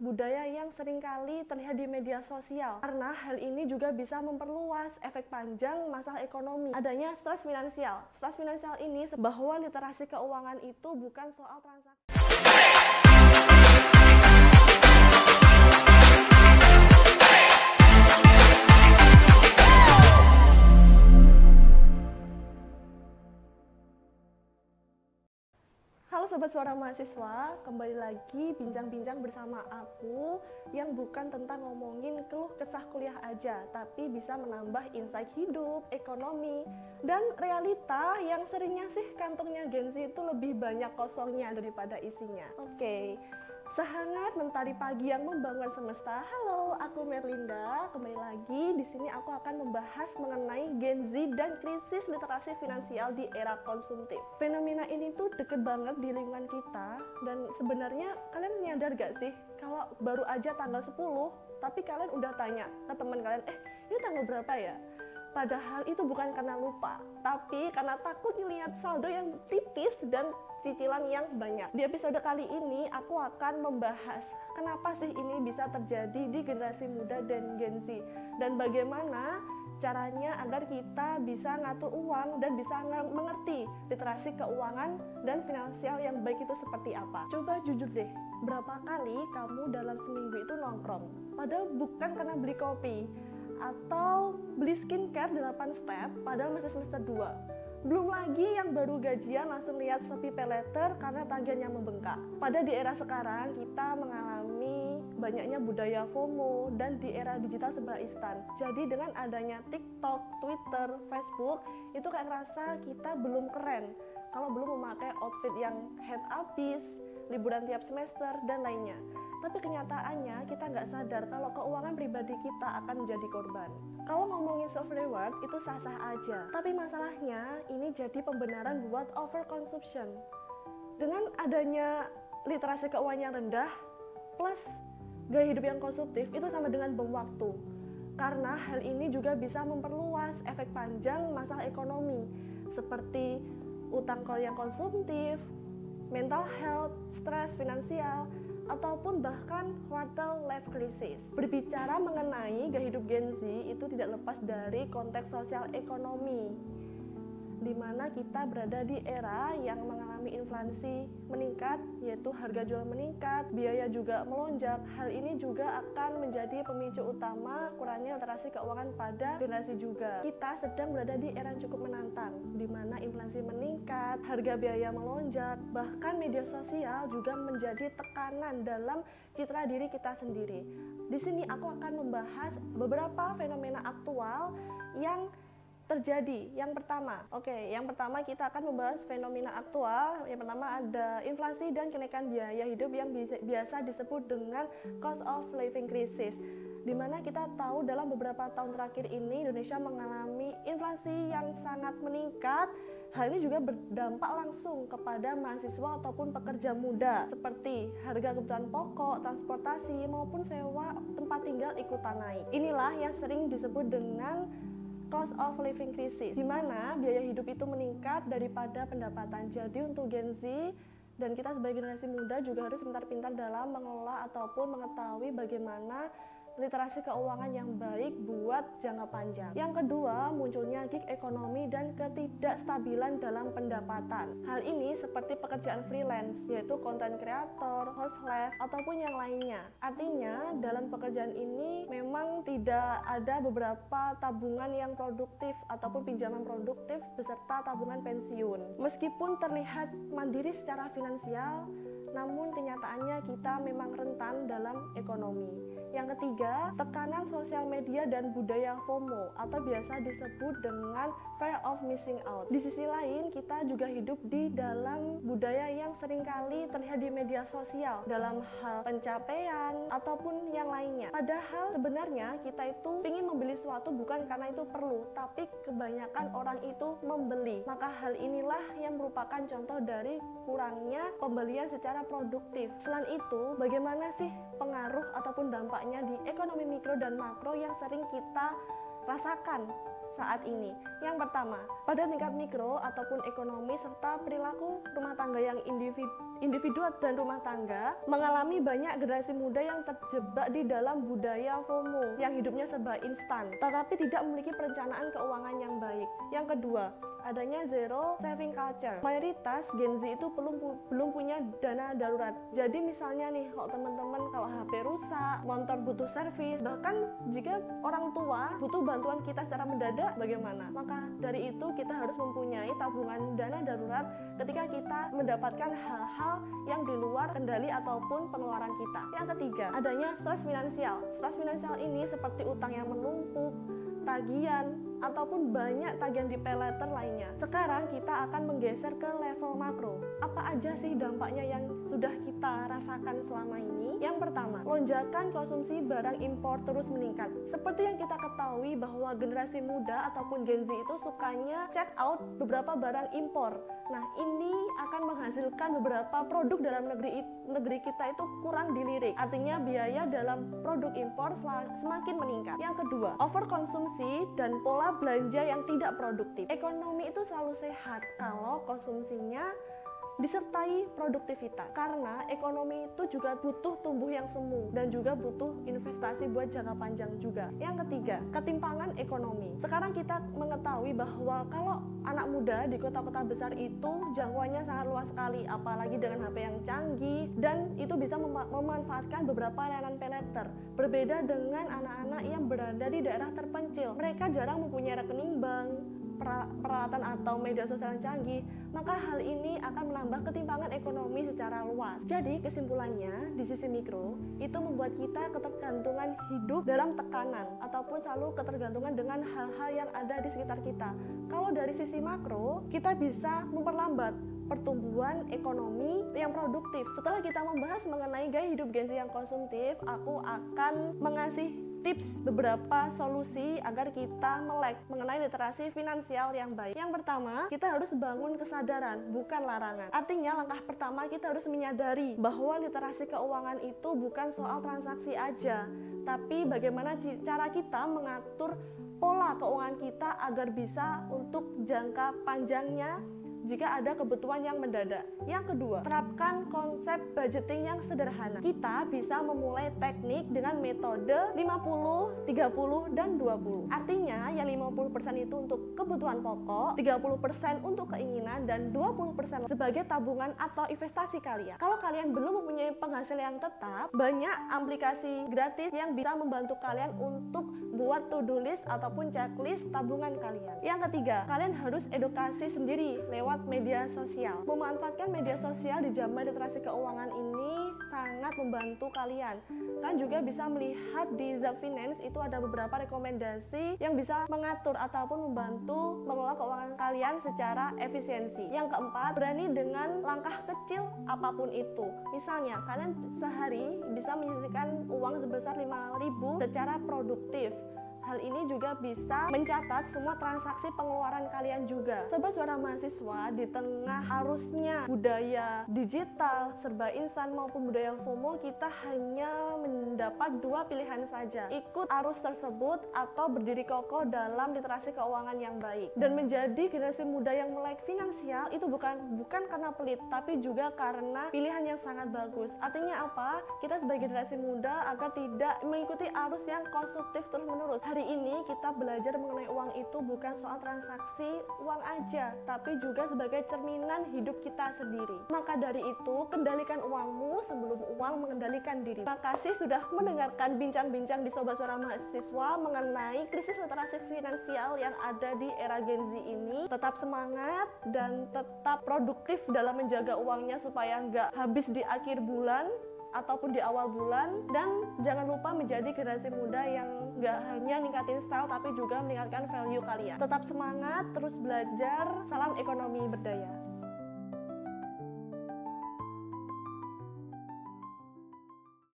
budaya yang seringkali terlihat di media sosial. Karena hal ini juga bisa memperluas efek panjang masalah ekonomi. Adanya stres finansial. Stres finansial ini bahwa literasi keuangan itu bukan soal transaksi. Halo Sobat Suara Mahasiswa, kembali lagi bincang-bincang bersama aku yang bukan tentang ngomongin keluh kesah kuliah aja, tapi bisa menambah insight hidup, ekonomi, dan realita yang seringnya sih kantongnya Gen Z itu lebih banyak kosongnya daripada isinya. Oke. Sehangat mentari pagi yang membangun semesta. Halo, aku Merlinda. Kembali lagi di sini aku akan membahas mengenai Gen Z dan krisis literasi finansial di era konsumtif. Fenomena ini tuh deket banget di lingkungan kita, dan sebenarnya kalian nyadar gak sih kalau baru aja tanggal 10, tapi kalian udah tanya ke teman kalian, ini tanggal berapa ya? Padahal itu bukan karena lupa, tapi karena takut ngelihat saldo yang tipis dan cicilan yang banyak. Di episode kali ini aku akan membahas kenapa sih ini bisa terjadi di generasi muda dan Gen Z, dan bagaimana caranya agar kita bisa ngatur uang dan bisa mengerti literasi keuangan dan finansial yang baik itu seperti apa. Coba jujur deh, berapa kali kamu dalam seminggu itu nongkrong? Padahal bukan karena beli kopi atau beli skincare 8 step padahal masih semester 2. Belum lagi yang baru gajian langsung lihat Shopee Paylater karena tagihannya membengkak. Pada di era sekarang kita mengalami banyaknya budaya FOMO dan di era digital serba instan. Jadi dengan adanya TikTok, Twitter, Facebook, itu kayak ngerasa kita belum keren kalau belum memakai outfit yang head habis, liburan tiap semester, dan lainnya. Tapi kenyataannya kita nggak sadar kalau keuangan pribadi kita akan menjadi korban. Kalau ngomongin self reward itu sah-sah aja, tapi masalahnya ini jadi pembenaran buat overconsumption. Dengan adanya literasi keuangan yang rendah plus gaya hidup yang konsumtif itu sama dengan bom waktu. Karena hal ini juga bisa memperluas efek panjang masalah ekonomi seperti utang yang konsumtif, mental health, stres finansial, ataupun bahkan quarter life crisis. Berbicara mengenai gaya hidup Gen Z itu tidak lepas dari konteks sosial ekonomi, di mana kita berada di era yang mengalami inflasi meningkat, yaitu harga jual meningkat, biaya juga melonjak. Hal ini juga akan menjadi pemicu utama kurangnya literasi keuangan pada generasi juga. Kita sedang berada di era yang cukup menantang, di mana inflasi meningkat, harga biaya melonjak, bahkan media sosial juga menjadi tekanan dalam citra diri kita sendiri. Di sini aku akan membahas beberapa fenomena aktual yang terjadi. Yang pertama kita akan membahas fenomena aktual. Yang pertama ada inflasi dan kenaikan biaya hidup yang biasa disebut dengan cost of living crisis, di mana kita tahu dalam beberapa tahun terakhir ini Indonesia mengalami inflasi yang sangat meningkat. Hal ini juga berdampak langsung kepada mahasiswa ataupun pekerja muda, seperti harga kebutuhan pokok, transportasi, maupun sewa tempat tinggal ikutan naik. Inilah yang sering disebut dengan cost of living crisis, di mana biaya hidup itu meningkat daripada pendapatan. Jadi untuk Gen Z dan kita sebagai generasi muda juga harus pintar-pintar dalam mengelola ataupun mengetahui bagaimana literasi keuangan yang baik buat jangka panjang. Yang kedua, munculnya gig ekonomi dan ketidakstabilan dalam pendapatan. Hal ini seperti pekerjaan freelance, yaitu content creator, host live, ataupun yang lainnya. Artinya, dalam pekerjaan ini memang tidak ada beberapa tabungan yang produktif ataupun pinjaman produktif beserta tabungan pensiun. Meskipun terlihat mandiri secara finansial, namun kenyataannya kita memang rentan dalam ekonomi. Yang ketiga, tekanan sosial media dan budaya FOMO atau biasa disebut dengan fear of missing out. Di sisi lain, kita juga hidup di dalam budaya yang seringkali terlihat di media sosial dalam hal pencapaian ataupun yang lainnya. Padahal sebenarnya kita itu ingin membeli sesuatu bukan karena itu perlu, tapi kebanyakan orang itu membeli. Maka hal inilah yang merupakan contoh dari kurangnya pembelian secara produktif. Selain itu, bagaimana sih pengaruh ataupun dampaknya di ekonomi mikro dan makro yang sering kita rasakan saat ini. Yang pertama, pada tingkat mikro ataupun ekonomi serta perilaku rumah tangga yang individu dan rumah tangga mengalami banyak generasi muda yang terjebak di dalam budaya FOMO yang hidupnya serba instan tetapi tidak memiliki perencanaan keuangan yang baik. Yang kedua, adanya zero saving culture. Mayoritas Gen Z itu belum punya dana darurat. Jadi misalnya nih, kalau teman-teman kalau HP rusak, motor butuh servis, bahkan jika orang tua butuh bantuan kita secara mendadak, bagaimana? Maka dari itu kita harus mempunyai tabungan dana darurat ketika kita mendapatkan hal-hal yang di luar kendali ataupun pengeluaran kita. Yang ketiga, adanya stres finansial. Stres finansial ini seperti utang yang menumpuk, tagihan, ataupun banyak tagihan di pay later lainnya. Sekarang kita akan menggeser ke level makro. Apa aja sih dampaknya yang sudah kita rasakan selama ini? Yang pertama, lonjakan konsumsi barang impor terus meningkat. Seperti yang kita ketahui bahwa generasi muda ataupun Gen Z itu sukanya check out beberapa barang impor. Nah, ini akan menghasilkan beberapa produk dalam negeri kita itu kurang dilirik. Artinya biaya dalam produk impor semakin meningkat. Yang kedua, overkonsumsi dan pola belanja yang tidak produktif. Ekonomi itu selalu sehat kalau konsumsinya disertai produktivitas, karena ekonomi itu juga butuh tumbuh yang semu dan juga butuh investasi buat jangka panjang juga. Yang ketiga, ketimpangan ekonomi. Sekarang kita mengetahui bahwa kalau anak muda di kota-kota besar itu jangkauannya sangat luas sekali, apalagi dengan HP yang canggih, dan itu bisa memanfaatkan beberapa layanan pay later. Berbeda dengan anak-anak yang berada di daerah terpencil, mereka jarang mempunyai rekening bank, peralatan atau media sosial yang canggih, maka hal ini akan menambah ketimpangan ekonomi secara luas. Jadi kesimpulannya, di sisi mikro itu membuat kita ketergantungan hidup dalam tekanan ataupun selalu ketergantungan dengan hal-hal yang ada di sekitar kita. Kalau dari sisi makro, kita bisa memperlambat pertumbuhan ekonomi yang produktif. Setelah kita membahas mengenai gaya hidup Gen Z yang konsumtif, aku akan mengasih tips beberapa solusi agar kita melek mengenai literasi finansial yang baik. Yang pertama, kita harus bangun kesadaran, bukan larangan. Artinya langkah pertama kita harus menyadari bahwa literasi keuangan itu bukan soal transaksi aja, tapi bagaimana cara kita mengatur pola keuangan kita agar bisa untuk jangka panjangnya jika ada kebutuhan yang mendadak. Yang kedua, terapkan konsep budgeting yang sederhana. Kita bisa memulai teknik dengan metode 50, 30, dan 20. Artinya, yang 50% itu untuk kebutuhan pokok, 30% untuk keinginan, dan 20% sebagai tabungan atau investasi kalian. Kalau kalian belum mempunyai penghasilan yang tetap, banyak aplikasi gratis yang bisa membantu kalian untuk buat to-do list ataupun checklist tabungan kalian. Yang ketiga, kalian harus edukasi sendiri lewat media sosial. Memanfaatkan media sosial di zaman literasi keuangan ini sangat membantu kalian. Kalian juga bisa melihat di Zapfinance itu ada beberapa rekomendasi yang bisa mengatur ataupun membantu mengelola keuangan kalian secara efisiensi. Yang keempat, berani dengan langkah kecil apapun itu. Misalnya, kalian sehari bisa menyisihkan uang sebesar 5.000 secara produktif. Hal ini juga bisa mencatat semua transaksi pengeluaran kalian juga. Sobat Suara Mahasiswa, di tengah arusnya budaya digital, serba instan maupun budaya FOMO, kita hanya mendapat dua pilihan saja. Ikut arus tersebut atau berdiri kokoh dalam literasi keuangan yang baik. Dan menjadi generasi muda yang melek finansial itu bukan karena pelit, tapi juga karena pilihan yang sangat bagus. Artinya apa? Kita sebagai generasi muda agar tidak mengikuti arus yang konstruktif terus-menerus. Hari ini kita belajar mengenai uang itu bukan soal transaksi uang aja, tapi juga sebagai cerminan hidup kita sendiri. Maka dari itu, kendalikan uangmu sebelum uang mengendalikan diri. Terima kasih sudah mendengarkan bincang-bincang di Sobat Suara Mahasiswa mengenai krisis literasi finansial yang ada di era Gen Z ini. Tetap semangat dan tetap produktif dalam menjaga uangnya supaya nggak habis di akhir bulan ataupun di awal bulan, dan jangan lupa menjadi generasi muda yang gak hanya ningkatin style tapi juga meningkatkan value kalian. Tetap semangat, terus belajar, salam ekonomi berdaya.